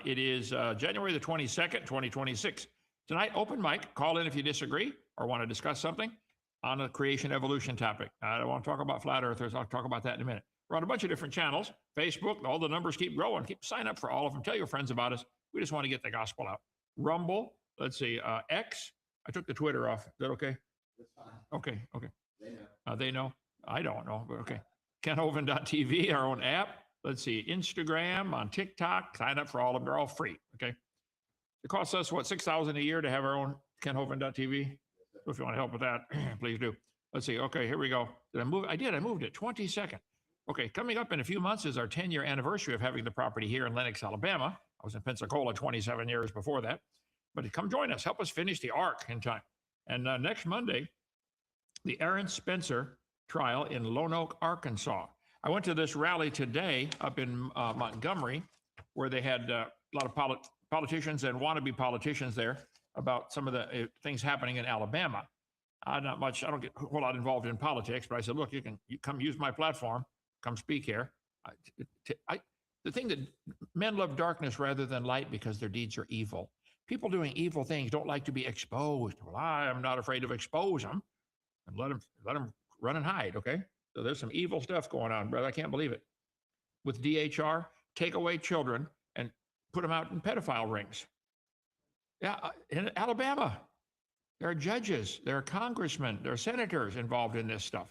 It is January the 22nd, 2026. Tonight, open mic. Call in if you disagree or want to discuss something on a creation evolution topic. I don't want to talk about flat earthers. I'll talk about that in a minute. We're on a bunch of different channels. Facebook, all the numbers keep growing. Sign up for all of them. Tell your friends about us. We just want to get the gospel out. Rumble, let's see, X. I took the Twitter off. Is that okay? That's fine. Okay. They know. They know? I don't know, but okay. KenHovind.tv, our own app. Let's see, Instagram, on TikTok. Sign up for all of them. They're all free, okay? It costs us, what, $6,000 a year to have our own KenHovind.tv? So if you want to help with that, please do. Let's see. Okay, here we go. Did I move? I did. I moved it. 22nd. Okay, coming up in a few months is our 10-year anniversary of having the property here in Lenox, Alabama. I was in Pensacola 27 years before that. But come join us. Help us finish the arc in time. And next Monday, the Aaron Spencer trial in Lone Oak, Arkansas. I went to this rally today up in Montgomery, where they had a lot of politicians and wannabe politicians there about some of the things happening in Alabama. I don't get a whole lot involved in politics, but I said, look, you come use my platform, come speak here. The thing that men love darkness rather than light because their deeds are evil. People doing evil things don't like to be exposed. Well, I am not afraid to expose them and let them run and hide, okay? So there's some evil stuff going on, brother. I can't believe it. With DHR, take away children and put them out in pedophile rings. Yeah, in Alabama, there are judges, there are congressmen, there are senators involved in this stuff.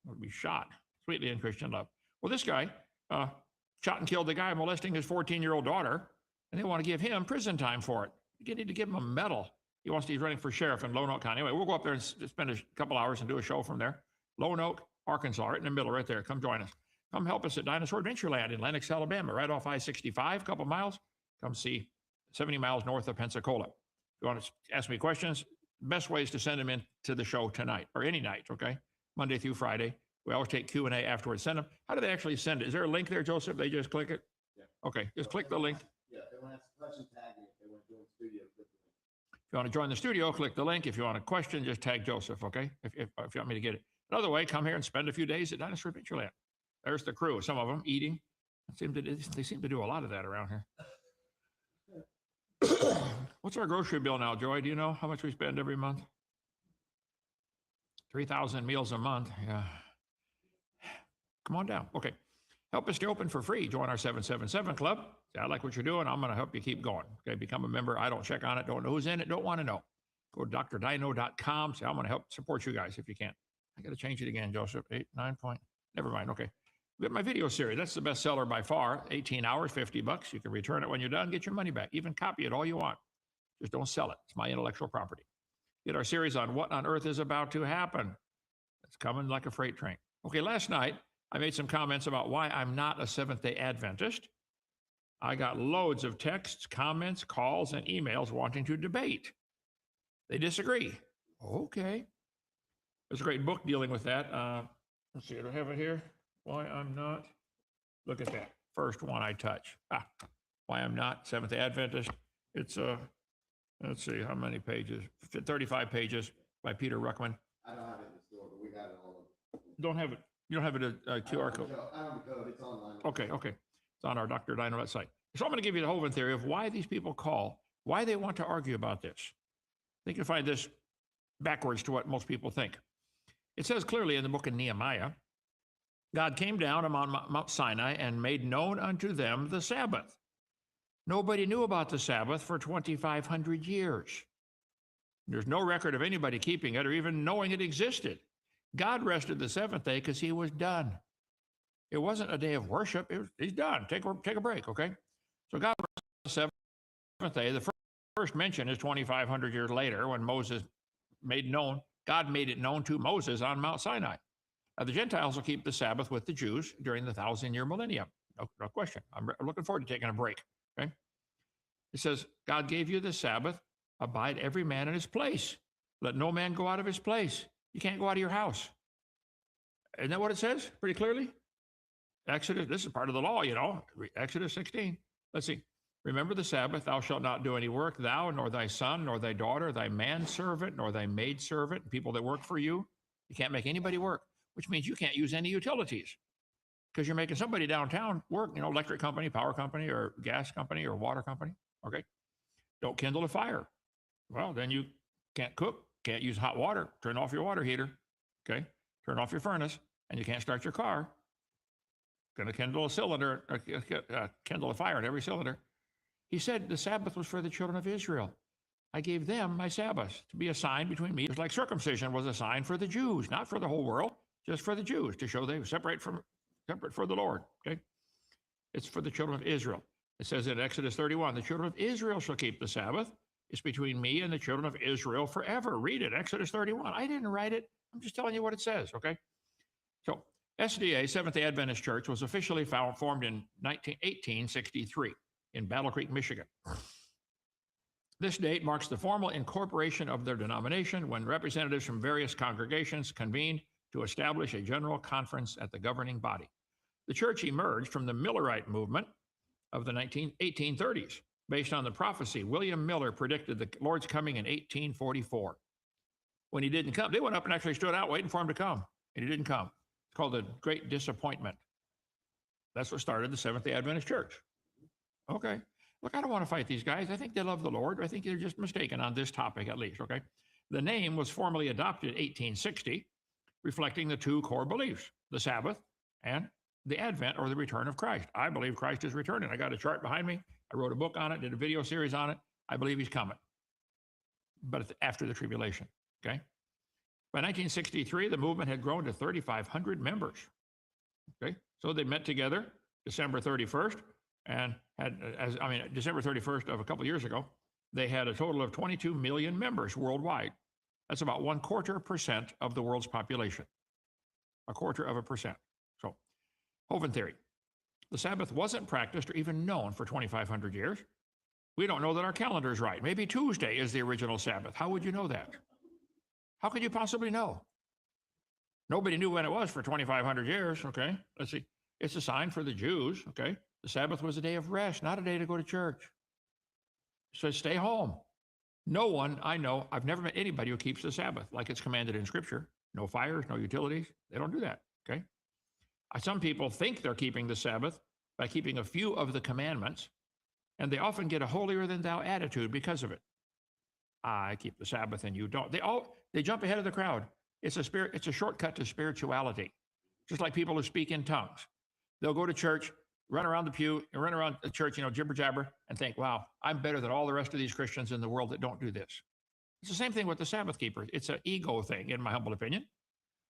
Would be shot, sweetly in Christian love. Well, this guy shot and killed the guy molesting his 14-year-old daughter, and they want to give him prison time for it. You need to give him a medal. He's running for sheriff in Lone Oak County. Anyway, we'll go up there and spend a couple hours and do a show from there. Lone Oak, Arkansas, right in the middle, right there. Come join us. Come help us at Dinosaur Adventureland in Lenox, Alabama, right off I-65, a couple miles. Come see 70 miles north of Pensacola. If you want to ask me questions, best way is to send them in to the show tonight or any night, okay? Monday through Friday. We always take Q&A afterwards. Send them. How do they actually send it? Is there a link there, Joseph? They just click it? Yeah. Okay, just click the link. Yeah, if they want to ask a question, tag me. If they want to join the studio, click the link. If you want to join the studio, click the link. If you want a question, just tag Joseph, okay? If you want me to get it. Another way, come here and spend a few days at Dinosaur Adventureland. There's the crew, some of them eating. They seem to do a lot of that around here. What's our grocery bill now, Joy? Do you know how much we spend every month? 3,000 meals a month. Yeah. Come on down. Okay. Help us stay open for free. Join our 777 club. Say, I like what you're doing. I'm going to help you keep going. Okay. Become a member. I don't check on it. Don't know who's in it. Don't want to know. Go to drdino.com. Say, I'm going to help support you guys if you can. I got to change it again, Joseph. 9 point. Never mind. Okay. We have my video series. That's the best seller by far. 18 hours, $50. You can return it when you're done. Get your money back. Even copy it all you want. Just don't sell it. It's my intellectual property. Get our series on what on earth is about to happen. It's coming like a freight train. Okay, last night, I made some comments about why I'm not a Seventh-day Adventist. I got loads of texts, comments, calls, and emails wanting to debate. They disagree. Okay. There's a great book dealing with that. Let's see, do I have it here? Why I'm not. Look at that. First one I touch. Why I'm not Seventh-day Adventist. It's let's see, how many pages? 35 pages by Peter Ruckman. I don't have it in the store, but we got it all over. Don't have it. You don't have it a QR code? I don't have the code. It's online. Okay. It's on our Dr. Dino website. So I'm going to give you the Hovind theory of why these people call, why they want to argue about this. I think you'll find this backwards to what most people think. It says clearly in the book of Nehemiah, God came down on Mount Sinai and made known unto them the Sabbath. Nobody knew about the Sabbath for 2,500 years. There's no record of anybody keeping it or even knowing it existed. God rested the seventh day because he was done. It wasn't a day of worship. He's done. Take a break, okay? So God rested the seventh day. The first mention is 2,500 years later when Moses God made it known to Moses on Mount Sinai. Now, the Gentiles will keep the Sabbath with the Jews during the 1,000-year millennium. No question. I'm looking forward to taking a break, okay? It says, God gave you the Sabbath. Abide every man in his place. Let no man go out of his place. You can't go out of your house. Isn't that what it says pretty clearly? Exodus, this is part of the law, you know. Exodus 16. Let's see. Remember the Sabbath, thou shalt not do any work, thou, nor thy son, nor thy daughter, thy manservant, nor thy maidservant, people that work for you. You can't make anybody work, which means you can't use any utilities. because you're making somebody downtown work, electric company, power company, or gas company, or water company. Okay. Don't kindle a fire. Well, then you can't cook, can't use hot water, turn off your water heater. Okay. Turn off your furnace, and you can't start your car. Going to kindle a cylinder, kindle a fire in every cylinder. He said the Sabbath was for the children of Israel. I gave them my Sabbath to be a sign between me. Just like circumcision was a sign for the Jews, not for the whole world, just for the Jews, to show they were separate for the Lord. Okay. It's for the children of Israel. It says in Exodus 31, the children of Israel shall keep the Sabbath. It's between me and the children of Israel forever. Read it, Exodus 31. I didn't write it. I'm just telling you what it says, okay? So SDA, Seventh-day Adventist Church, was officially formed in 1863 in Battle Creek, Michigan. This date marks the formal incorporation of their denomination when representatives from various congregations convened to establish a general conference at the governing body. The church emerged from the Millerite movement of the 1830s. Based on the prophecy, William Miller predicted the Lord's coming in 1844. When he didn't come, they went up and actually stood out waiting for him to come, and he didn't come. It's called the Great Disappointment. That's what started the Seventh-day Adventist Church. Okay. Look, I don't want to fight these guys. I think they love the Lord. I think they're just mistaken on this topic, at least, okay? The name was formally adopted in 1860, reflecting the two core beliefs, the Sabbath and the advent or the return of Christ. I believe Christ is returning. I got a chart behind me. I wrote a book on it, did a video series on it. I believe he's coming, but after the tribulation, okay? By 1963, the movement had grown to 3,500 members, okay? So they met together December 31st and had, December 31st of a couple of years ago, they had a total of 22 million members worldwide. That's about 0.25% of the world's population, 0.25%. So, Hovind theory. The Sabbath wasn't practiced or even known for 2,500 years. We don't know that our calendar is right. Maybe Tuesday is the original Sabbath. How would you know that? How could you possibly know? Nobody knew when it was for 2,500 years, okay? Let's see. It's a sign for the Jews, okay? The Sabbath was a day of rest, not a day to go to church. It says stay home. No one I know, I've never met anybody who keeps the Sabbath like it's commanded in Scripture. No fires, no utilities. They don't do that, okay? Some people think they're keeping the Sabbath by keeping a few of the commandments, and they often get a holier-than-thou attitude because of it. I keep the Sabbath and you don't. They jump ahead of the crowd. It's a shortcut to spirituality, just like people who speak in tongues. They'll go to church, run around the pew, and run around the church, jibber jabber, and think, wow, I'm better than all the rest of these Christians in the world that don't do this. It's the same thing with the Sabbath keepers. It's an ego thing, in my humble opinion.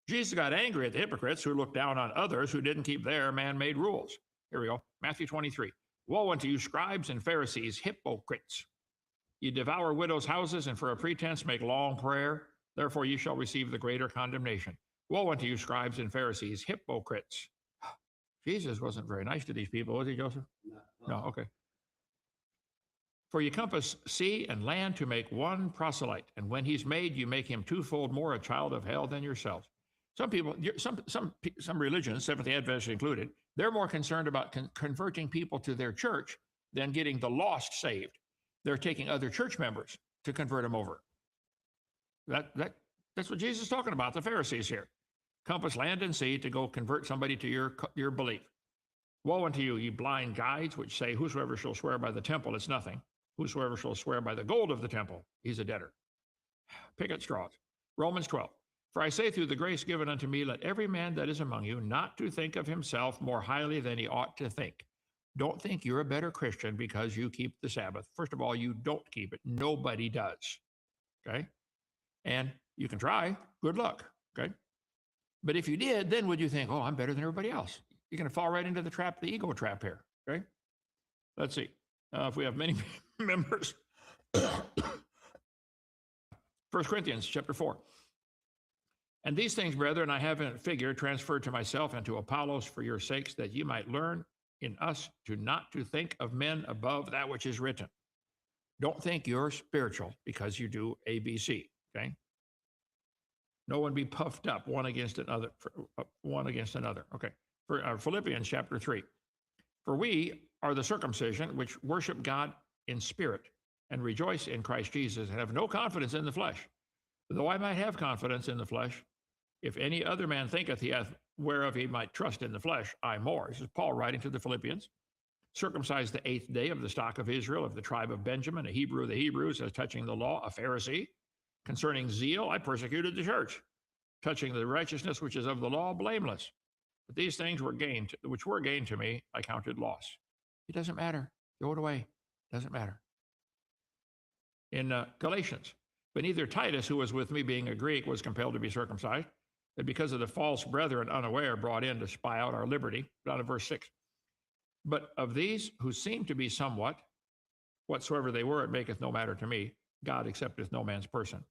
Jesus got angry at the hypocrites who looked down on others who didn't keep their man-made rules. Here we go. Matthew 23. Woe unto you, scribes and Pharisees, hypocrites. You devour widows' houses and for a pretense make long prayer. Therefore you shall receive the greater condemnation. Woe unto you, scribes and Pharisees, hypocrites. Jesus wasn't very nice to these people, was he, Joseph? No, okay. For you compass sea and land to make one proselyte, and when he's made, you make him twofold more a child of hell than yourselves. Some people, some religions, Seventh-day Adventists included, they're more concerned about converting people to their church than getting the lost saved. They're taking other church members to convert them over. That's what Jesus is talking about, the Pharisees here. Compass land and sea to go convert somebody to your belief. Woe unto you, ye blind guides, which say, whosoever shall swear by the temple, it's nothing. Whosoever shall swear by the gold of the temple, he's a debtor. Pick at straws. Romans 12. For I say through the grace given unto me, let every man that is among you not to think of himself more highly than he ought to think. Don't think you're a better Christian because you keep the Sabbath. First of all, you don't keep it. Nobody does. Okay? And you can try. Good luck. Okay? But if you did, then would you think, oh, I'm better than everybody else? You're going to fall right into the trap, the ego trap here. Okay? Let's see. If we have many members. 1 Corinthians chapter 4. And these things, brethren, I have in a figure transferred to myself and to Apollos for your sakes, that ye might learn in us not to think of men above that which is written. Don't think you're spiritual because you do A, B, C, okay? No one be puffed up one against another, okay? For Philippians chapter 3. For we are the circumcision which worship God in spirit and rejoice in Christ Jesus and have no confidence in the flesh. Though I might have confidence in the flesh, If any other man thinketh he hath whereof he might trust in the flesh, I more. This is Paul writing to the Philippians. Circumcised the 8th day of the stock of Israel, of the tribe of Benjamin, a Hebrew of the Hebrews, as touching the law, a Pharisee. Concerning zeal, I persecuted the church. Touching the righteousness which is of the law, blameless. But these things were gained, which were gained to me, I counted loss. It doesn't matter. Throw it away. Doesn't matter. In Galatians, but neither Titus, who was with me, being a Greek, was compelled to be circumcised, that because of the false brethren unaware brought in to spy out our liberty. Down to verse 6. But of these who seem to be somewhat, whatsoever they were, it maketh no matter to me. God accepteth no man's person.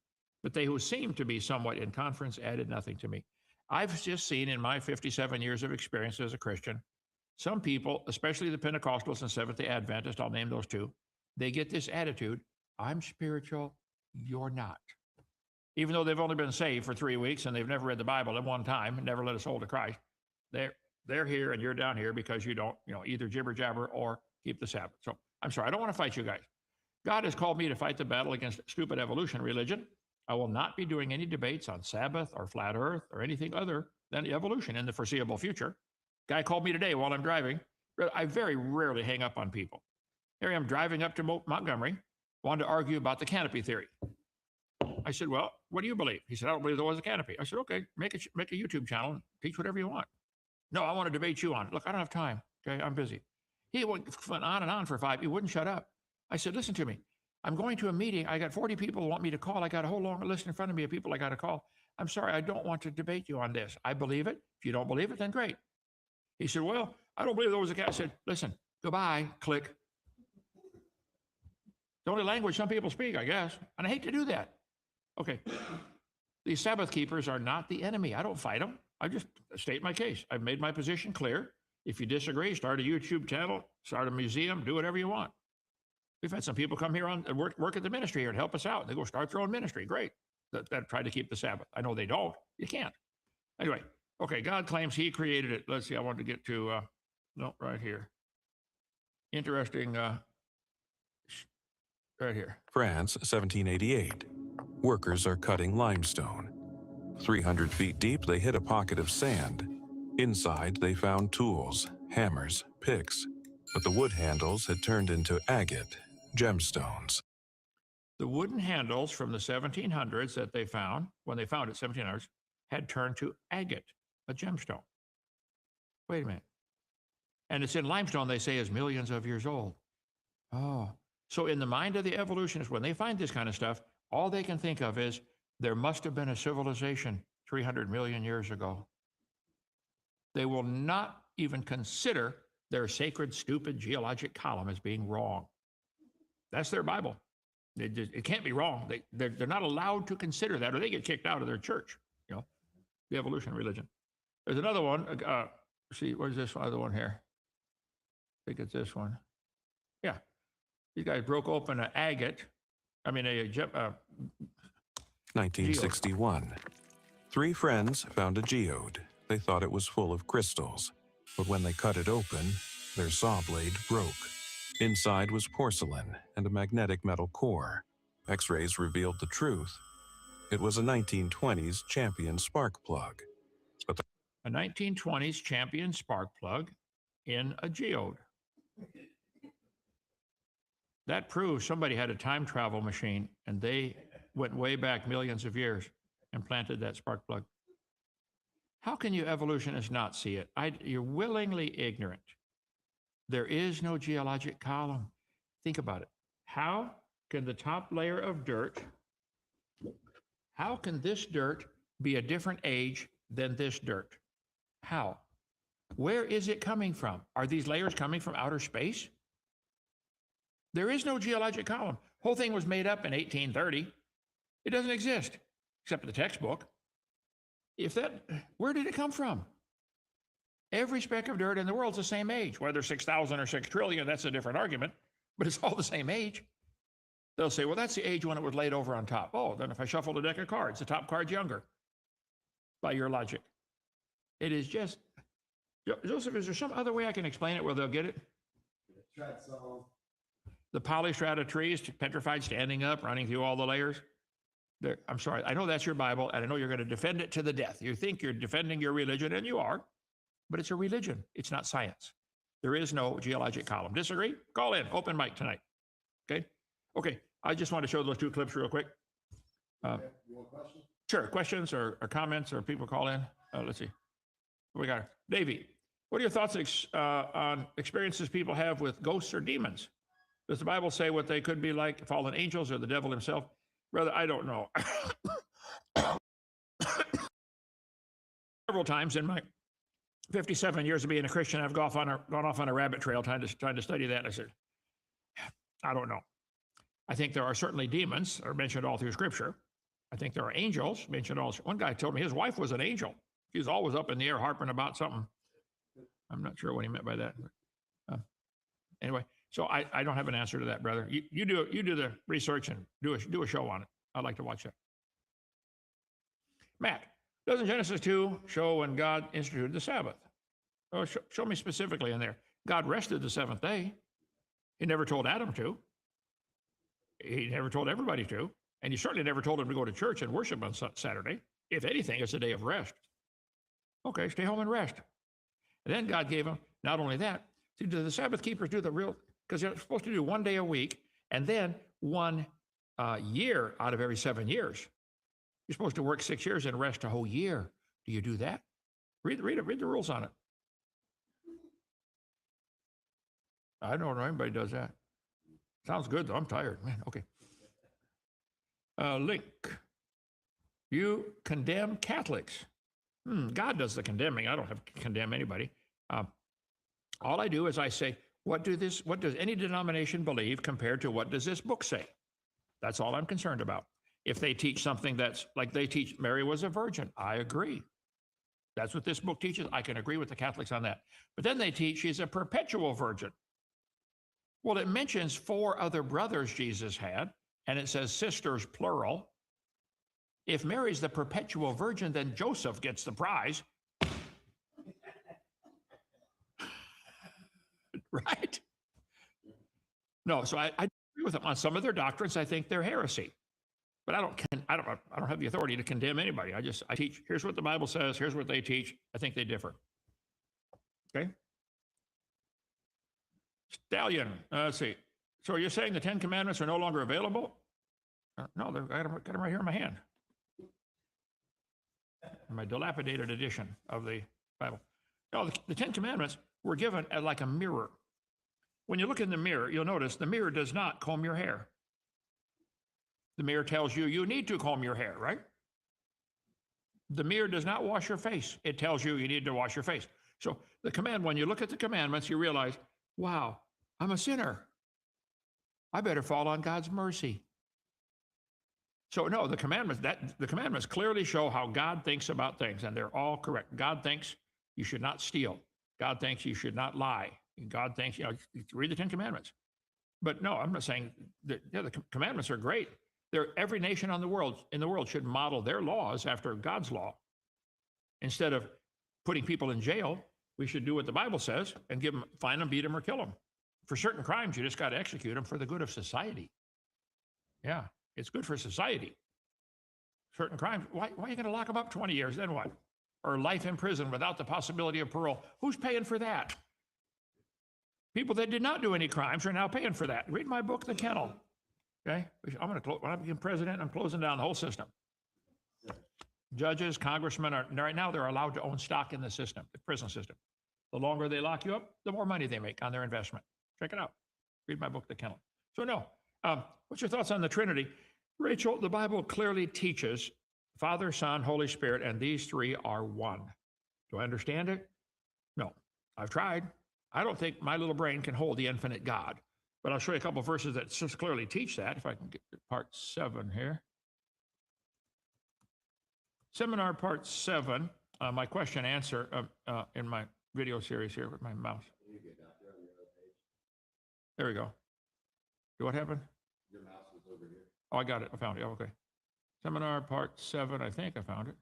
But they who seemed to be somewhat in conference added nothing to me. I've just seen in my 57 years of experience as a Christian, some people, especially the Pentecostals and Seventh-day Adventists, I'll name those two, they get this attitude, I'm spiritual, you're not. Even though they've only been saved for 3 weeks and they've never read the Bible at one time and never led a soul to Christ, they're here and you're down here because you don't, either jibber jabber or keep the Sabbath. So I'm sorry, I don't want to fight you guys. God has called me to fight the battle against stupid evolution religion. I will not be doing any debates on Sabbath or flat earth or anything other than evolution in the foreseeable future. Guy called me today while I'm driving. I very rarely hang up on people. Here I am driving up to Montgomery, wanted to argue about the canopy theory. I said, well, what do you believe? He said, I don't believe there was a canopy. I said, okay, make a YouTube channel and teach whatever you want. No, I want to debate you on it. Look, I don't have time. Okay, I'm busy. He went on and on for 5. He wouldn't shut up. I said, listen to me. I'm going to a meeting. I got 40 people who want me to call. I got a whole long list in front of me of people I got to call. I'm sorry, I don't want to debate you on this. I believe it. If you don't believe it, then great. He said, well, I don't believe there was a cat. I said, listen, goodbye, click. The only language some people speak, I guess. And I hate to do that. Okay. These Sabbath keepers are not the enemy. I don't fight them. I just state my case. I've made my position clear. If you disagree, start a YouTube channel, start a museum, do whatever you want. We've had some people come here and work at the ministry here and help us out. They go start their own ministry. Great. That try to keep the Sabbath. I know they don't. You can't. Anyway, okay, God claims he created it. Let's see, I wanted to get to, no, right here. Interesting, right here. France, 1788. Workers are cutting limestone. 300 feet deep, they hit a pocket of sand. Inside, they found tools, hammers, picks, but the wood handles had turned into agate, gemstones. The wooden handles from the 1700s that they found, when they found it, 1700s, had turned to agate, a gemstone. Wait a minute. And it's in limestone, they say, is millions of years old. Oh, so in the mind of the evolutionists, when they find this kind of stuff, all they can think of is there must have been a civilization 300 million years ago. They will not even consider their sacred, stupid geologic column as being wrong. That's their Bible. It can't be wrong. They're not allowed to consider that, or they get kicked out of their church, the evolution religion. There's another one. See, where's this other one here? I think it's this one. Yeah. These guys broke open an agate. I mean, 1961. Geode. 3 friends found a geode. They thought it was full of crystals, but when they cut it open, their saw blade broke. Inside was porcelain and a magnetic metal core. X-rays revealed the truth. It was a 1920s Champion spark plug. But a 1920s Champion spark plug in a geode. That proves somebody had a time travel machine and they went way back millions of years and planted that spark plug. How can you evolutionists not see it? You're willingly ignorant. There is no geologic column. Think about it. How can the top layer of dirt, how can this dirt be a different age than this dirt? How? Where is it coming from? Are these layers coming from outer space? There is no geologic column. Whole thing was made up in 1830. It doesn't exist, except in the textbook. Where did it come from? Every speck of dirt in the world is the same age. Whether 6,000 or 6 trillion, that's a different argument, but it's all the same age. They'll say, well, that's the age when it was laid over on top. Oh, then if I shuffle a deck of cards, the top card's younger, by your logic. It is just, Joseph, is there some other way I can explain it where they'll get it? The polystrata trees, petrified, standing up, running through all the layers. I'm sorry, I know that's your Bible, and I know you're going to defend it to the death. You think you're defending your religion, and you are, but it's a religion. It's not science. There is no geologic column. Disagree? Call in. Open mic tonight. Okay? Okay. I just want to show those two clips real quick. You want questions? Sure. Questions or comments or people call in? Let's see. We got Davey. What are your thoughts on experiences people have with ghosts or demons? Does the Bible say what they could be like, fallen angels or the devil himself? Brother, I don't know. Several times in my 57 years of being a Christian, I've gone off on a rabbit trail trying to study that. And I said, I don't know. I think there are certainly demons that are mentioned all through Scripture. I think there are angels mentioned all. One guy told me his wife was an angel. She was always up in the air harping about something. I'm not sure what he meant by that. Anyway, so I don't have an answer to that, brother. You do the research and do a show on it. I'd like to watch that. Matt, doesn't Genesis 2 show when God instituted the Sabbath? Oh, show me specifically in there. God rested the seventh day. He never told Adam to. He never told everybody to. And he certainly never told him to go to church and worship on Saturday. If anything, it's a day of rest. Okay, stay home and rest. And then God gave him, not only that, see, do the Sabbath keepers do the real, because they're supposed to do 1 day a week and then 1 year out of every 7 years. You're supposed to work 6 years and rest a whole year. Do you do that? Read the rules on it. I don't know anybody does that. Sounds good though. I'm tired, man. Okay. Link. You condemn Catholics. God does the condemning. I don't have to condemn anybody. All I do is I say, what does any denomination believe compared to what does this book say? That's all I'm concerned about. If they teach something that's like they teach Mary was a virgin, I agree. That's what this book teaches. I can agree with the Catholics on that. But then they teach she's a perpetual virgin. Well, it mentions 4 other brothers Jesus had, and it says sisters, plural. If Mary's the perpetual virgin, then Joseph gets the prize. Right? No, so I agree with them on some of their doctrines. I think they're heresy, but I don't have the authority to condemn anybody. I teach. Here's what the Bible says. Here's what they teach. I think they differ. Okay. Stallion. Let's see. So you're saying the 10 Commandments are no longer available? No, I got them right here in my hand. In my dilapidated edition of the Bible. No, the 10 Commandments were given as like a mirror. When you look in the mirror, you'll notice the mirror does not comb your hair. The mirror tells you you need to comb your hair, right? The mirror does not wash your face. It tells you you need to wash your face. So when you look at the commandments, you realize, wow, I'm a sinner. I better fall on God's mercy. So no, the commandments clearly show how God thinks about things, and they're all correct. God thinks you should not steal. God thinks you should not lie. God thinks, you read the 10 Commandments. But no, I'm not saying that the commandments are great. Every nation in the world should model their laws after God's law. Instead of putting people in jail, we should do what the Bible says and find them, beat them, or kill them. For certain crimes, you just got to execute them for the good of society. Yeah, it's good for society. Certain crimes, why are you going to lock them up 20 years? Then what? Or life in prison without the possibility of parole? Who's paying for that? People that did not do any crimes are now paying for that. Read my book, The Kennel. Okay, when I become president, I'm closing down the whole system. Judges, congressmen right now they're allowed to own stock in the system, the prison system. The longer they lock you up, the more money they make on their investment. Check it out. Read my book, The Kennel. So no, what's your thoughts on the Trinity? Rachel, the Bible clearly teaches Father, Son, Holy Spirit, and these 3 are one. Do I understand it? No, I've tried. I don't think my little brain can hold the infinite God. But I'll show you a couple of verses that just clearly teach that, if I can get to part 7 here. Seminar part 7, my question answer in my video series here with my mouse. There we go. What happened? Your mouse was over here. Oh, I got it. I found it. Oh, okay. Seminar part 7, I think I found it.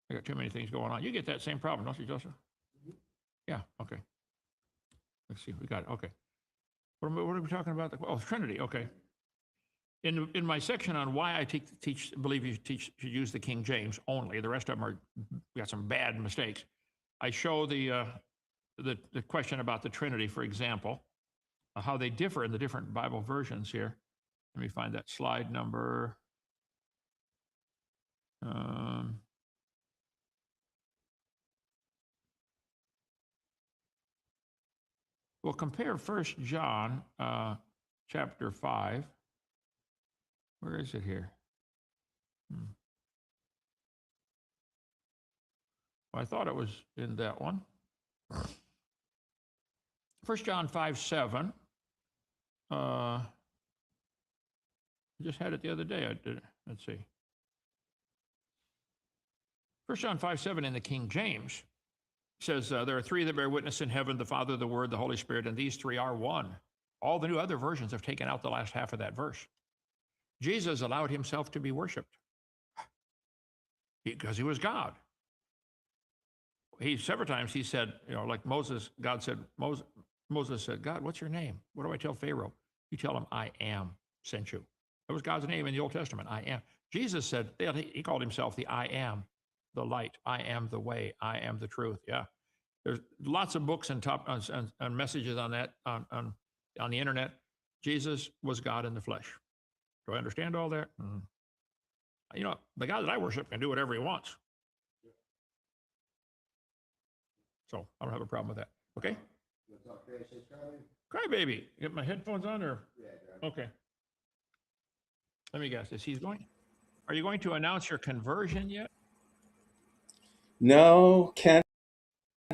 I got too many things going on. You get that same problem, don't you, Joseph? Yeah, okay. Let's see, we got it, okay. What are we talking about? Oh, Trinity. Okay. In my section on why I believe you should use the King James only, the rest of them got some bad mistakes. I show the question about the Trinity, for example, how they differ in the different Bible versions here. Let me find that slide number. We'll compare 1 John chapter 5. Where is it here? Well, I thought it was in that one. 1 John 5:7. I just had it the other day. I did. Let's see. 1 John 5:7 in the King James says, there are three that bear witness in heaven, the Father, the Word, the Holy Spirit, and these three are one. All the new other versions have taken out the last half of that verse. Jesus allowed himself to be worshiped because he was God. Several times he said, like Moses, Moses said, God, what's your name? What do I tell Pharaoh? You tell him, I am sent you. That was God's name in the Old Testament, I am. Jesus said, he called himself the I am, the light. I am the way. I am the truth. Yeah. There's lots of books and messages on that on the internet. Jesus was God in the flesh. Do I understand all that? Mm-hmm. The God that I worship can do whatever he wants. So I don't have a problem with that. Okay? Crybaby. Get my headphones on or? Yeah. Okay. Let me guess. Are you going to announce your conversion yet? No, Kent.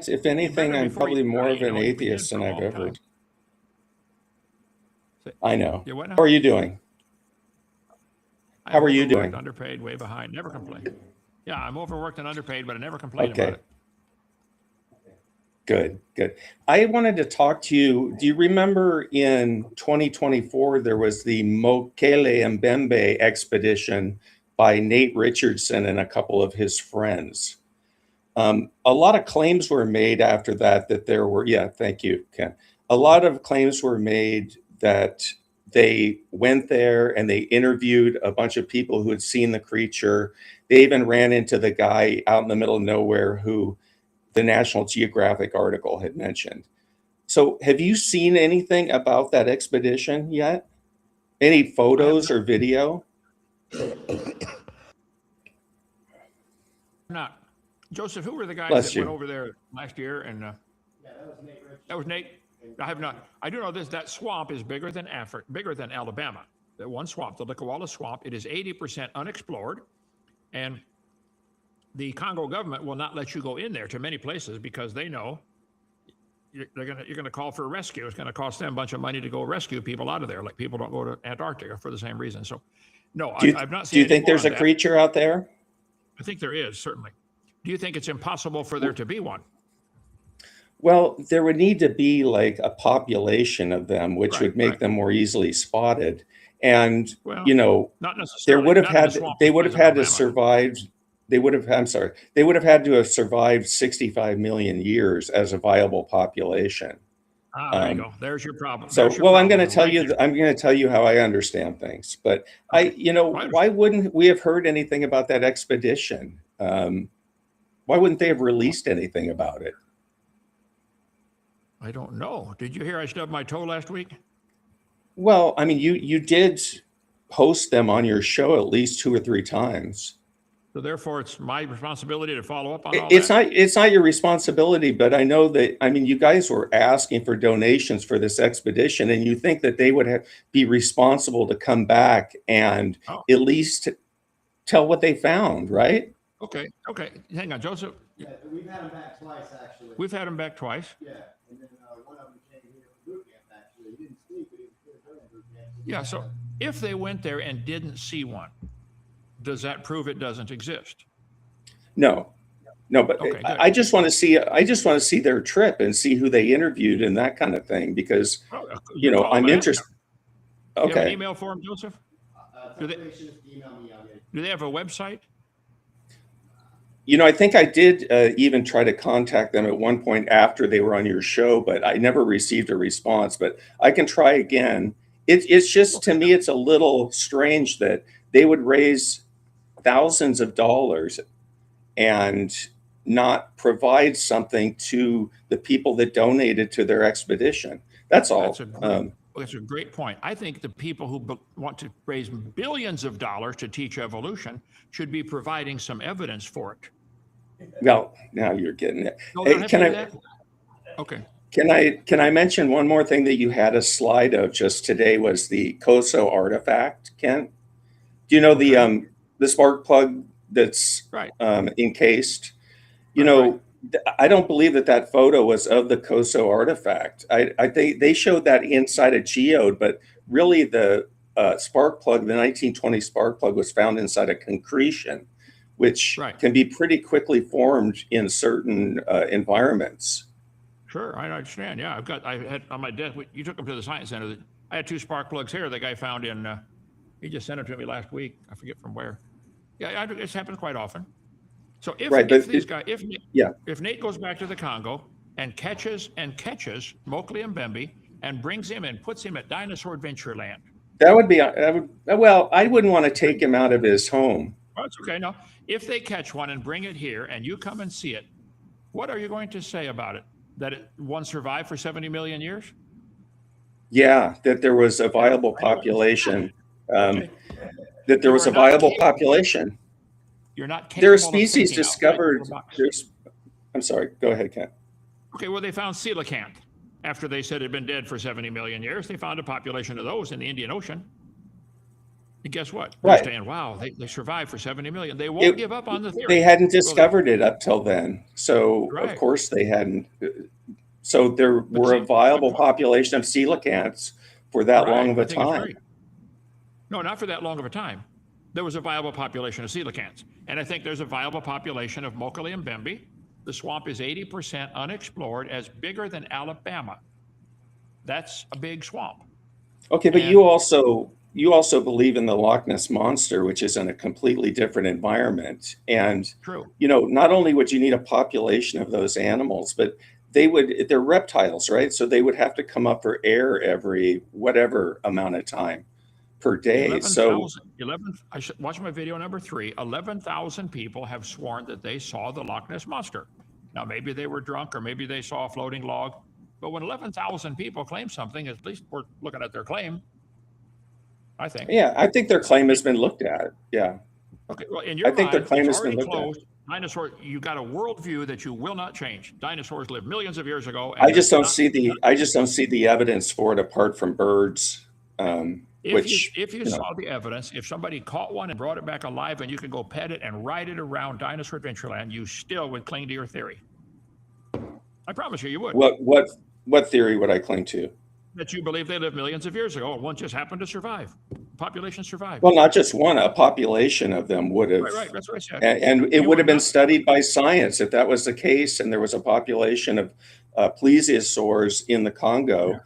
If anything, I'm probably more of an atheist than I've ever. I know. How are you doing? How are you doing? Underpaid, way behind. Never complain. Yeah, I'm overworked and underpaid, but I never complain about it. Good. I wanted to talk to you. Do you remember in 2024, there was the Mokele Mbembe expedition by Nate Richardson and a couple of his friends? A lot of claims were made after that there were, thank you, Ken. A lot of claims were made that they went there and they interviewed a bunch of people who had seen the creature. They even ran into the guy out in the middle of nowhere who the National Geographic article had mentioned. So have you seen anything about that expedition yet? Any photos or video? Not. Joseph, who were the guys that went over there last year? And that was Nate Richardson. That was Nate. I have not. I do know this. That swamp is bigger than Alabama. That one swamp, the Lickawalla Swamp, it is 80% unexplored, and the Congo government will not let you go in there to many places because they know you're going to call for a rescue. It's going to cost them a bunch of money to go rescue people out of there. Like people don't go to Antarctica for the same reason. So, no, I've not seen. Do you think there's a creature out there? I think there is, certainly. Do you think it's impossible for there to be one? Well, there would need to be like a population of them, which would make them more easily spotted. And not necessarily. They would have had to survive. They would have had to have survived 65 million years as a viable population. There you go. There's your problem. I'm going to tell you how I understand things. But why wouldn't we have heard anything about that expedition? Why wouldn't they have released anything about it? I don't know. Did you hear I stubbed my toe last week? Well, I mean, you did host them on your show at least 2 or 3 times. So therefore, it's my responsibility to follow up on all that? It's not your responsibility, but I know that, you guys were asking for donations for this expedition, and you think that they would be responsible to come back and at least tell what they found, right? Okay. Hang on, Joseph. Yeah, we've had them back twice, actually. We've had them back twice. Yeah, and then one of them came here from boot camp, actually. He didn't speak, but he was here during boot camp. Yeah, so if they went there and didn't see one, does that prove it doesn't exist? No, but okay, I just want to see their trip and see who they interviewed and that kind of thing, because I'm interested. Okay. Do you have an email for them, Joseph? Email me. Do they have a website? You know, I think I did even try to contact them at one point after they were on your show, but I never received a response. But I can try again. It's just, to me, it's a little strange that they would raise thousands of dollars and not provide something to the people that donated to their expedition. That's all. That's a great point. I think the people who want to raise billions of dollars to teach evolution should be providing some evidence for it. Well, now you're getting it. No, Hey, they don't have to do that? Okay. Can I mention one more thing that you had a slide of just today was the COSO artifact, Kent? Do you know the spark plug that's Right. Encased? You Right, know, I don't believe that photo was of the COSO artifact. I think they showed that inside a geode, but really the spark plug, the 1920 spark plug, was found inside a concretion, which Right. can be pretty quickly formed in certain environments. Sure, I understand. Yeah, I had on my desk. You took them to the science center. I had 2 spark plugs here. The guy found in. He just sent them to me last week. I forget from where. Yeah, this happens quite often. So if Right, if but these guys, yeah. if Nate goes back to the Congo and catches Mokele Mbembe and brings him and puts him at Dinosaur Adventureland. Well, I wouldn't want to take him out of his home. Oh, it's okay. No, if they catch one and bring it here and you come and see it, what are you going to say about it? That one survived for 70 million years? Yeah, that there was a viable population. Okay. That there was a viable population. You're not. There are capable of species thinking discovered. outside the box. I'm sorry. Go ahead, Ken. Okay, well, they found coelacanth. After they said it had been dead for 70 million years, they found a population of those in the Indian Ocean. And guess what? Right. They're saying, wow, they survived for 70 million. They won't give up on the theory. They hadn't discovered it up till then. So, Right. of course, they hadn't. So there were a viable population of coelacanths for that Right, long of I a think it's time. right. No, not for that long of a time. There was a viable population of coelacanths. And I think there's a viable population of Mokele Mbembe. The swamp is 80% unexplored, as bigger than Alabama. That's a big swamp. Okay, but And- you also believe in the Loch Ness Monster, which is in a completely different environment. And True. you know, not only would you need a population of those animals, but they're reptiles, right? So they would have to come up for air every whatever amount of time per day. So 11, I should watch my video number 3. 11,000 people have sworn that they saw the Loch Ness Monster. Now, maybe they were drunk or maybe they saw a floating log. But when 11,000 people claim something, at least we're looking at their claim, I think. yeah, I think their claim has been looked at. Yeah. Okay, well, in your I think their mind, claim it's has been already looked at. closed. Dinosaur, you got a worldview that you will not change. Dinosaurs lived millions of years ago. and I just they're don't not- see the evidence for it apart from birds. If you know. saw the evidence, if somebody caught one and brought it back alive and you could go pet it and ride it around Dinosaur Adventureland, you still would cling to your theory. I promise you would. What theory would I cling to? That you believe they lived millions of years ago and one just happened to survive. Population survived. Well, not just one, a population of them would have. Right, that's what I said. And it You would would have been not- studied by science if that was the case, and there was a population of plesiosaurs in the Congo.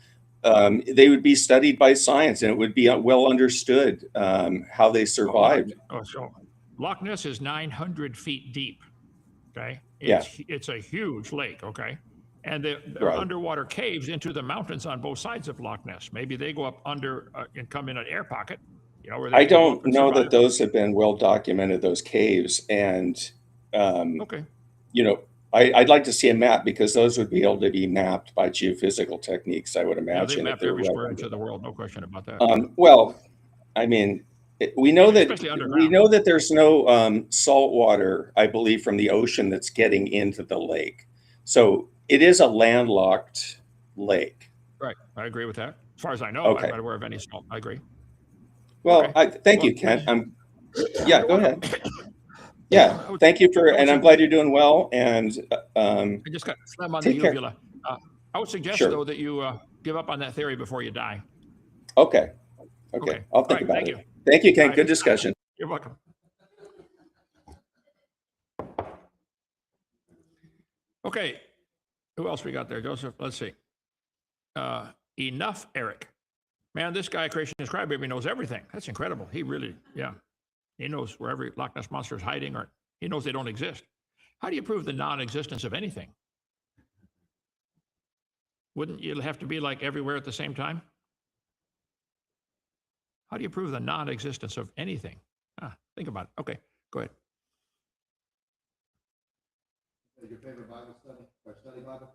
They would be studied by science, and it would be well understood how they survived. So Loch Ness is 900 feet deep. Okay. Yeah. It's a huge lake. Okay. And there are Right. underwater caves into the mountains on both sides of Loch Ness. Maybe they go up under and come in an air pocket. You know, where they I can go don't up and know survive. that those have been well documented, those caves, and Okay. you know, I'd like to see a map because those would be able to be mapped by geophysical techniques, I would Yeah, they imagine. if mapped they're every well square inch under- of the world. No question about that. Well, I mean, we know Especially that underground. there's no salt water, I believe, from the ocean that's getting into the lake. So it is a landlocked lake. Right. I agree with that. As far as I know, Okay. I'm not aware of any salt. I agree. Well, Okay. thank you, Well, Kent. Yeah, go ahead. Yeah, thank you and I'm glad you're doing well. And I just got phlegm on the Take care. uvula. I would suggest, Sure. though, that you give up on that theory before you die. okay, Okay. I'll All think right, about thank it. you. Thank you, Kent. Bye. Good discussion. You're welcome. Okay. Who else we got there, Joseph? Let's see. Enough Eric. Man, this guy, Creation is Crybaby, knows everything. That's incredible. He really, yeah. He knows where every Loch Ness Monster is hiding, or he knows they don't exist. How do you prove the non-existence of anything? Wouldn't you have to be like everywhere at the same time? How do you prove the non-existence of anything? Think about it. Okay, go ahead. Your favorite Bible study or study Bible?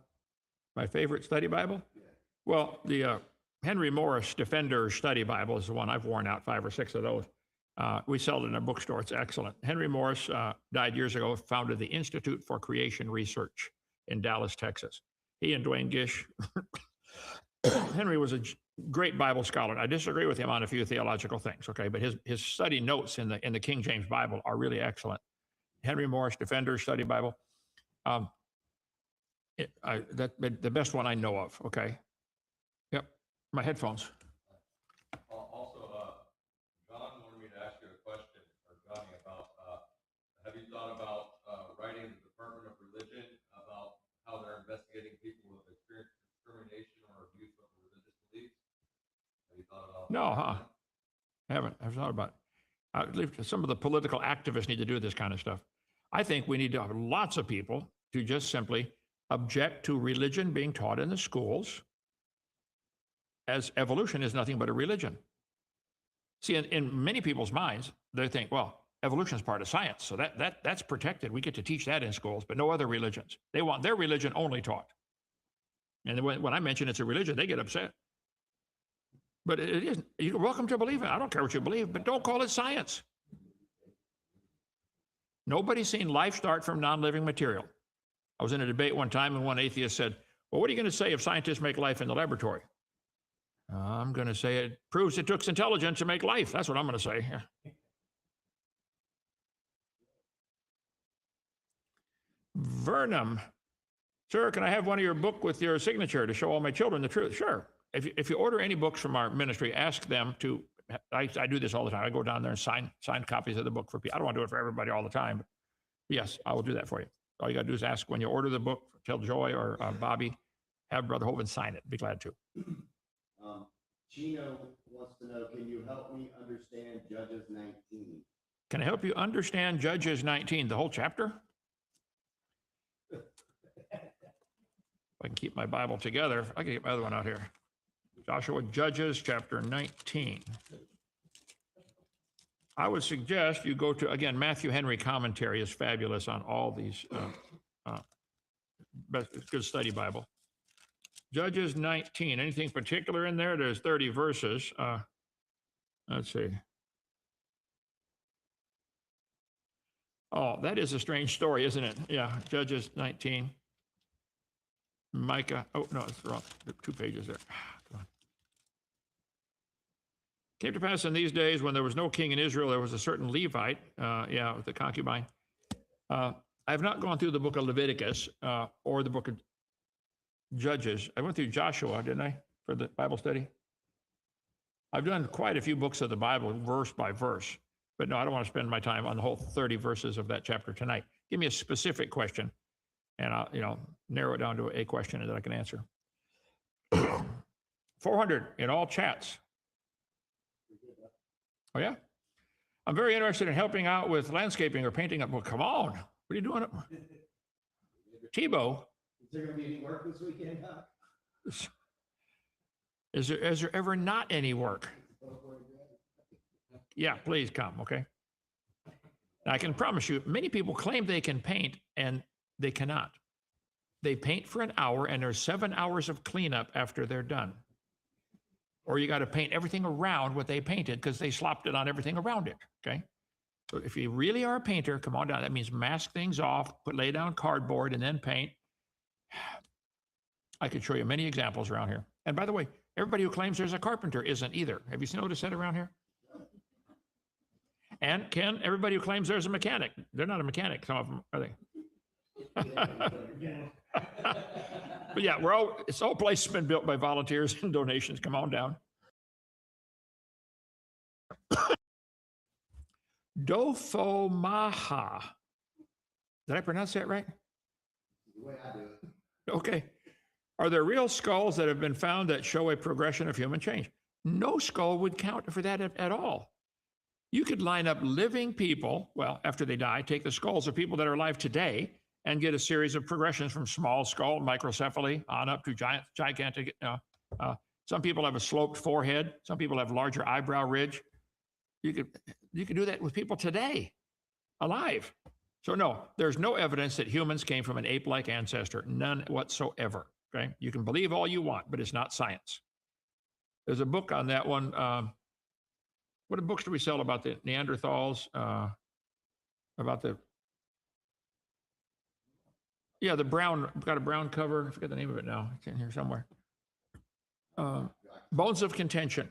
My favorite study Bible? Yeah. Well, the Henry Morris Defender Study Bible is the one I've worn out 5 or 6 of those. We sell it in a bookstore. It's excellent. Henry Morris died years ago, founded the Institute for Creation Research in Dallas, Texas. He and Dwayne Gish. Henry was a great Bible scholar. I disagree with him on a few theological things, okay? But his study notes in the King James Bible are really excellent. Henry Morris Defender Study Bible. The best one I know of, okay? Yep, my headphones. Also, John wanted me to ask you a question, or Johnny, about, have you thought about writing to the Department of Religion about how they're investigating people who have experienced discrimination or abuse of religious beliefs? Have you thought about No, that? I haven't. I've thought about it. I believe some of the political activists need to do this kind of stuff. I think we need to have lots of people to just simply object to religion being taught in the schools, as evolution is nothing but a religion. See, in many people's minds, they think, well, evolution is part of science, so that's protected. We get to teach that in schools, but no other religions. They want their religion only taught. And when I mention it's a religion, they get upset. But it isn't. You're welcome to believe it. I don't care what you believe, but don't call it science. Nobody's seen life start from non-living material. I was in a debate one time, and one atheist said, well, what are you going to say if scientists make life in the laboratory? I'm going to say it proves it took intelligence to make life. That's what I'm going to say. Vernum, sir, can I have one of your book with your signature to show all my children the truth? Sure. If you order any books from our ministry, ask them to, I do this all the time. I go down there and sign copies of the book for people. I don't want to do it for everybody all the time, but yes, I will do that for you. All you got to do is ask when you order the book, tell Joy or Bobby, have Brother Hovind sign it. Be glad to. Chino wants to know, can you help me understand Judges 19? Can I help you understand Judges 19, the whole chapter? If I can keep my Bible together, I can get my other one out here. Joshua, Judges chapter 19. I would suggest you go to, again, Matthew Henry commentary is fabulous on all these, good study Bible. Judges 19, anything particular in there? There's 30 verses. Let's see. Oh, that is a strange story, isn't it? Yeah, Judges 19. Micah, oh, no, it's wrong. 2 pages there. Come on. Came to pass in these days when there was no king in Israel, there was a certain Levite, with the concubine. I have not gone through the book of Leviticus or the book of Judges. I went through Joshua, didn't I, for the Bible study? I've done quite a few books of the Bible, verse by verse. But no, I don't want to spend my time on the whole 30 verses of that chapter tonight. Give me a specific question, and I'll narrow it down to a question that I can answer. 400 in all chats. Oh, yeah? I'm very interested in helping out with landscaping or painting up. Well, come on. What are you doing? Tebow. Is there going to be any work this weekend, Doc? Is there ever not any work? Yeah, please come, okay? Now, I can promise you, many people claim they can paint, and they cannot. They paint for an hour, and there's 7 hours of cleanup after they're done. Or you got to paint everything around what they painted because they slopped it on everything around it, okay? So if you really are a painter, come on down. That means mask things off, lay down cardboard, and then paint. I could show you many examples around here. And by the way, everybody who claims there's a carpenter isn't either. Have you noticed that around here? And Ken, everybody who claims there's a mechanic, they're not a mechanic, some of them, are they? But yeah, this whole place has been built by volunteers and donations. Come on down. Dophomaha. Did I pronounce that right? The way I do it. Okay. Are there real skulls that have been found that show a progression of human change? No skull would count for that at all. You could line up living people, well, after they die, take the skulls of people that are alive today and get a series of progressions from small skull, microcephaly, on up to gigantic. Some people have a sloped forehead. Some people have larger eyebrow ridge. You could do that with people today, alive. So no, there's no evidence that humans came from an ape-like ancestor, none whatsoever. Okay, you can believe all you want, but it's not science. There's a book on that one. What books do we sell about the Neanderthals? About the the brown, got a brown cover. I forget the name of it now. It's in here somewhere. Bones of Contention.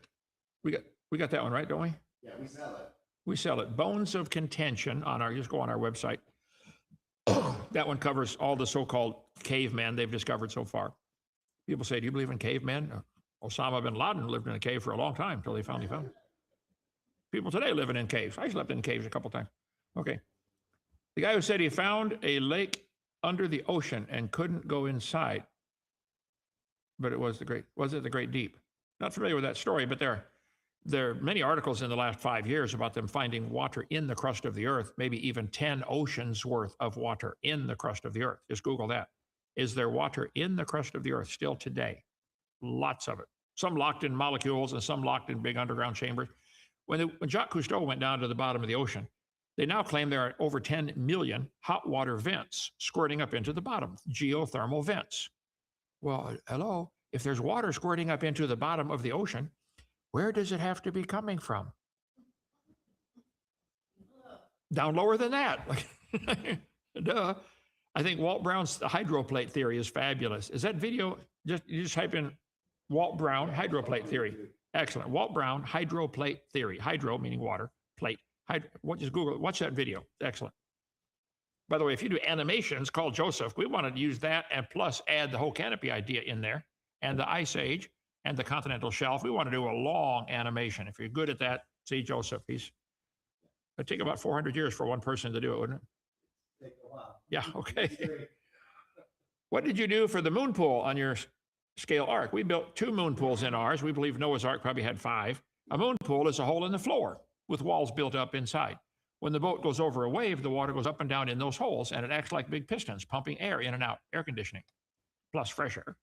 We got that one, right? Don't we? Yeah, we sell it. We sell it. Bones of Contention on our, just go on our website. That one covers all the so-called cavemen they've discovered so far. People say, do you believe in cavemen? Osama bin Laden lived in a cave for a long time until they finally found him. People today living in caves. I slept in caves a couple times. Okay. The guy who said he found a lake under the ocean and couldn't go inside, but it was the Great Deep. Not familiar with that story, but there are many articles in the last 5 years about them finding water in the crust of the earth, maybe even 10 oceans worth of water in the crust of the earth. Just Google that. Is there water in the crust of the earth still today? Lots of it. Some locked in molecules and some locked in big underground chambers. When Jacques Cousteau went down to the bottom of the ocean, they now claim there are over 10 million hot water vents squirting up into the bottom, geothermal vents. Well, hello, if there's water squirting up into the bottom of the ocean, where does it have to be coming from? Down lower than that. Duh. I think Walt Brown's hydroplate theory is fabulous. Is that video? You just type in Walt Brown hydroplate theory. Excellent. Walt Brown hydroplate theory. Hydro meaning water, plate. Just Google it. Watch that video. Excellent. By the way, if you do animations, call Joseph. We wanted to use that and plus add the whole canopy idea in there and the Ice Age and the continental shelf. We want to do a long animation. If you're good at that, see Joseph. It'd take about 400 years for one person to do it, wouldn't it? Take a while. Yeah, okay. What did you do for the moon pool on your scale ark? We built 2 moon pools in ours. We believe Noah's Ark probably had 5. A moon pool is a hole in the floor with walls built up inside. When the boat goes over a wave, the water goes up and down in those holes, and it acts like big pistons, pumping air in and out, air conditioning, plus fresh air.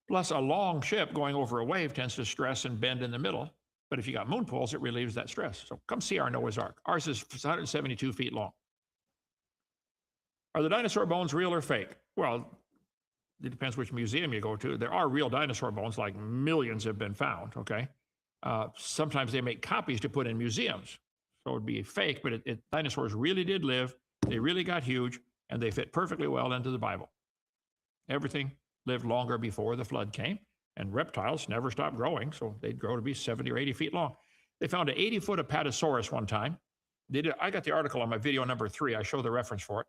Plus, a long ship going over a wave tends to stress and bend in the middle. But if you got moon pools, it relieves that stress. So come see our Noah's Ark. Ours is 172 feet long. Are the dinosaur bones real or fake? Well, it depends which museum you go to. There are real dinosaur bones, like millions have been found, okay? Sometimes they make copies to put in museums. So it'd be fake, but dinosaurs really did live. They really got huge, and they fit perfectly well into the Bible. Everything lived longer before the flood came, and reptiles never stopped growing, so they'd grow to be 70 or 80 feet long. They found an 80-foot Apatosaurus one time. I got the article on my video number 3. I show the reference for it.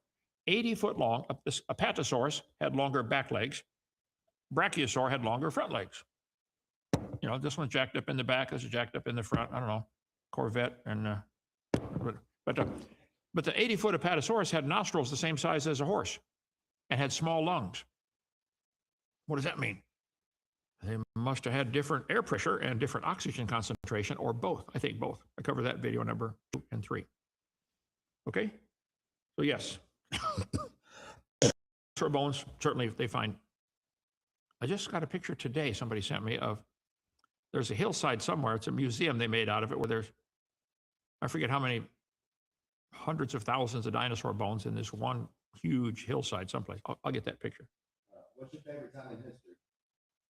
80-foot long, this Apatosaurus had longer back legs. Brachiosaur had longer front legs. You know, this one's jacked up in the back, this is jacked up in the front. I don't know, Corvette. And but the 80-foot Apatosaurus had nostrils the same size as a horse and had small lungs. What does that mean? They must have had different air pressure and different oxygen concentration, or both. I think both. I cover that video number 2 and 3. Okay? So yes. Dinosaur bones, certainly they find. I just got a picture today somebody sent me of, there's a hillside somewhere. It's a museum they made out of it where there's, I forget how many hundreds of thousands of dinosaur bones in this one huge hillside someplace. I'll get that picture. What's your favorite time in history?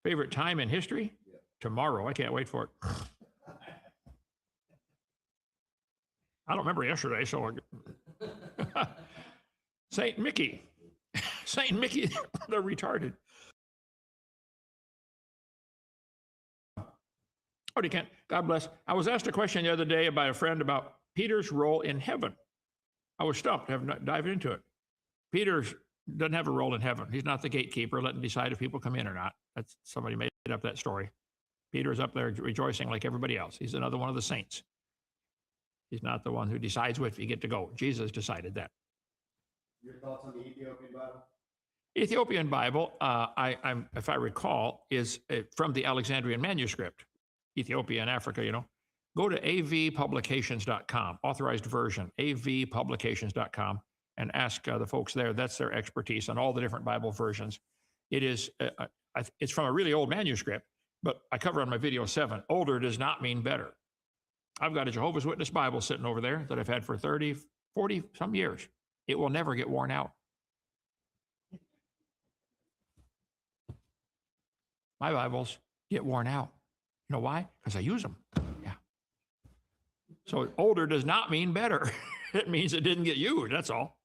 Favorite time in history? Yeah. Tomorrow. I can't wait for it. I don't remember yesterday, so St. Mickey. St. Mickey, they're retarded. Oh, you can't. God bless. I was asked a question the other day by a friend about Peter's role in heaven. I was stumped, have not dived into it. Peter doesn't have a role in heaven. He's not the gatekeeper, letting decide if people come in or not. That's somebody made up that story. Peter is up there rejoicing like everybody else. He's another one of the saints. He's not the one who decides if you get to go. Jesus decided that. Your thoughts on the Ethiopian Bible? Ethiopian Bible, if I recall, is from the Alexandrian manuscript. Ethiopia and Africa, you know. Go to avpublications.com, authorized version, avpublications.com, and ask the folks there. That's their expertise on all the different Bible versions. It is, it's from a really old manuscript, but I cover on my video 7. Older does not mean better. I've got a Jehovah's Witness Bible sitting over there that I've had for 30, 40 some years. It will never get worn out. My Bibles get worn out. You know why? Because I use them. Yeah. So older does not mean better. It means it didn't get used. That's all.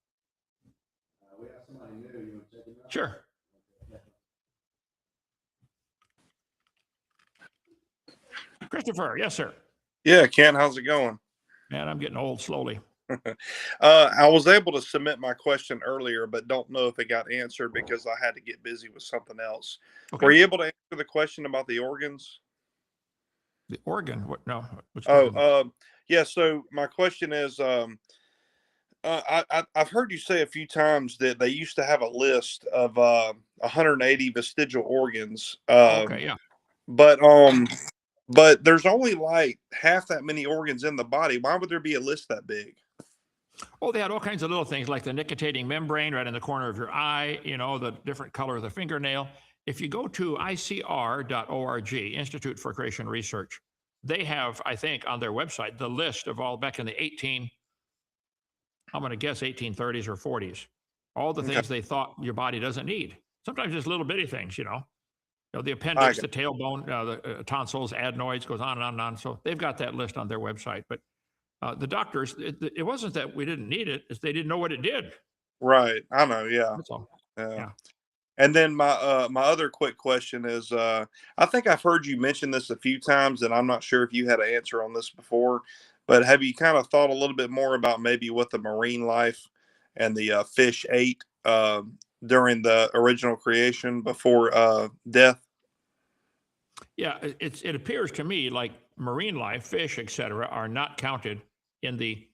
We have somebody new, you want to check him out? Sure. Christopher, yes, sir. Yeah, Ken, how's it going? Man, I'm getting old slowly. I was able to submit my question earlier, but don't know if it got answered because I had to get busy with something else. Okay. Were you able to answer the question about the organs? The organ? What? No. What's Yeah. So my question is, I've heard you say a few times that they used to have a list of 180 vestigial organs. okay. Yeah. But there's only like half that many organs in the body. Why would there be a list that big? Oh, they had all kinds of little things like the nictitating membrane right in the corner of your eye, the different color of the fingernail. If you go to ICR.org, Institute for Creation Research, they have, I think, on their website, the list of all back in the I'm going to guess 1830s or 40s, all the things they thought your body doesn't need. Sometimes just little bitty things, the appendix, the tailbone, the tonsils, adenoids, goes on and on and on. So they've got that list on their website. But the doctors, it wasn't that we didn't need it; it's they didn't know what it did. Right. I know. Yeah. That's all. Yeah. And then my other quick question is, I think I've heard you mention this a few times, and I'm not sure if you had an answer on this before, but have you kind of thought a little bit more about maybe what the marine life and the fish ate during the original creation before death? Yeah, it appears to me like marine life, fish, etc., are not counted in the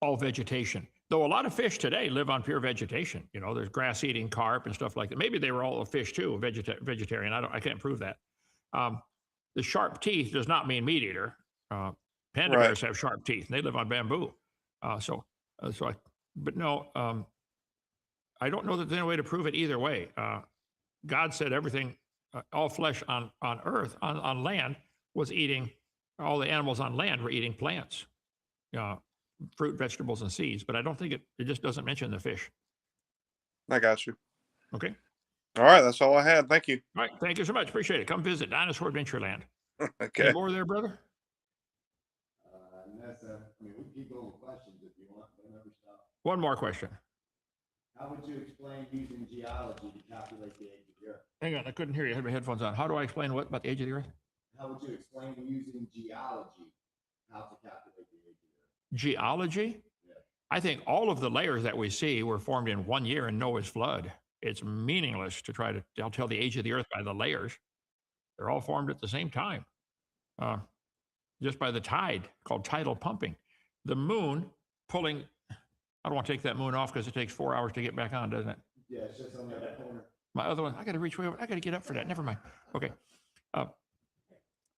all vegetation. Though a lot of fish today live on pure vegetation. There's grass-eating carp and stuff like that. Maybe they were all a fish too, vegetarian. I can't prove that. The sharp teeth does not mean meat eater. Panda bears have sharp teeth, and they live on bamboo. But no, I don't know that there's any way to prove it either way. God said everything, all flesh on earth, on land, was eating, all the animals on land were eating plants, fruit, vegetables, and seeds. But I don't think it just doesn't mention the fish. I got you. Okay. All right. That's all I had. Thank you. All right. Thank you so much. Appreciate it. Come visit Dinosaur Adventureland. Okay. Any more there, brother? We can keep going with questions if you want, but never stop. One more question. How would you explain using geology to calculate the age of the Earth? Hang on. I couldn't hear you. I had my headphones on. How do I explain what about the age of the earth? How would you explain using geology how to calculate the age of the Earth? Geology? Yeah. I think all of the layers that we see were formed in 1 year in Noah's flood. It's meaningless to try to tell the age of the earth by the layers. They're all formed at the same time, just by the tide, called tidal pumping. The moon pulling, I don't want to take that moon off because it takes 4 hours to get back on, doesn't it? Yeah, it's just on that corner. My other one, I got to reach way over. I got to get up for that. Never mind. Okay.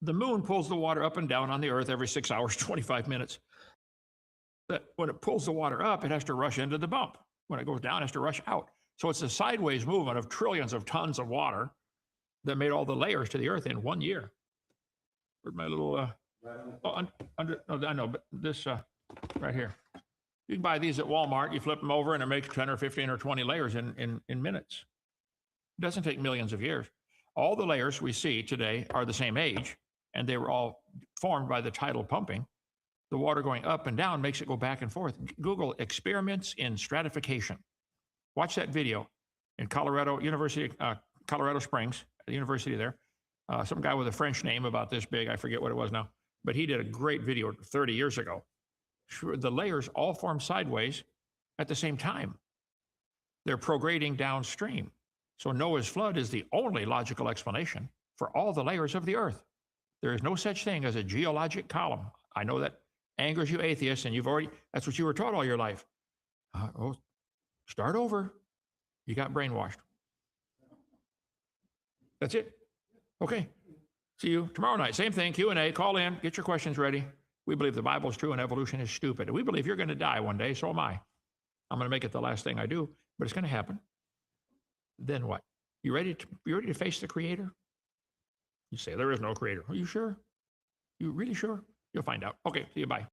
The moon pulls the water up and down on the earth every 6 hours, 25 minutes. But when it pulls the water up, it has to rush into the bump. When it goes down, it has to rush out. So it's a sideways movement of trillions of tons of water that made all the layers to the earth in 1 year. Where's my little, I know, but this right here. You can buy these at Walmart. You flip them over and it makes 10 or 15 or 20 layers in minutes. It doesn't take millions of years. All the layers we see today are the same age, and they were all formed by the tidal pumping. The water going up and down makes it go back and forth. Google experiments in stratification. Watch that video in Colorado, Colorado Springs, the university there. Some guy with a French name about this big, I forget what it was now, but he did a great video 30 years ago. Sure, the layers all form sideways at the same time. They're prograding downstream. So Noah's flood is the only logical explanation for all the layers of the earth. There is no such thing as a geologic column. I know that angers you atheists, and that's what you were taught all your life. Start over. You got brainwashed. That's it. Okay. See you tomorrow night. Same thing, Q&A. Call in. Get your questions ready. We believe the Bible is true and evolution is stupid. We believe you're going to die one day. So am I. I'm going to make it the last thing I do, but it's going to happen. Then what? You ready to face the creator? You say there is no creator. Are you sure? You really sure? You'll find out. Okay, see you. Bye.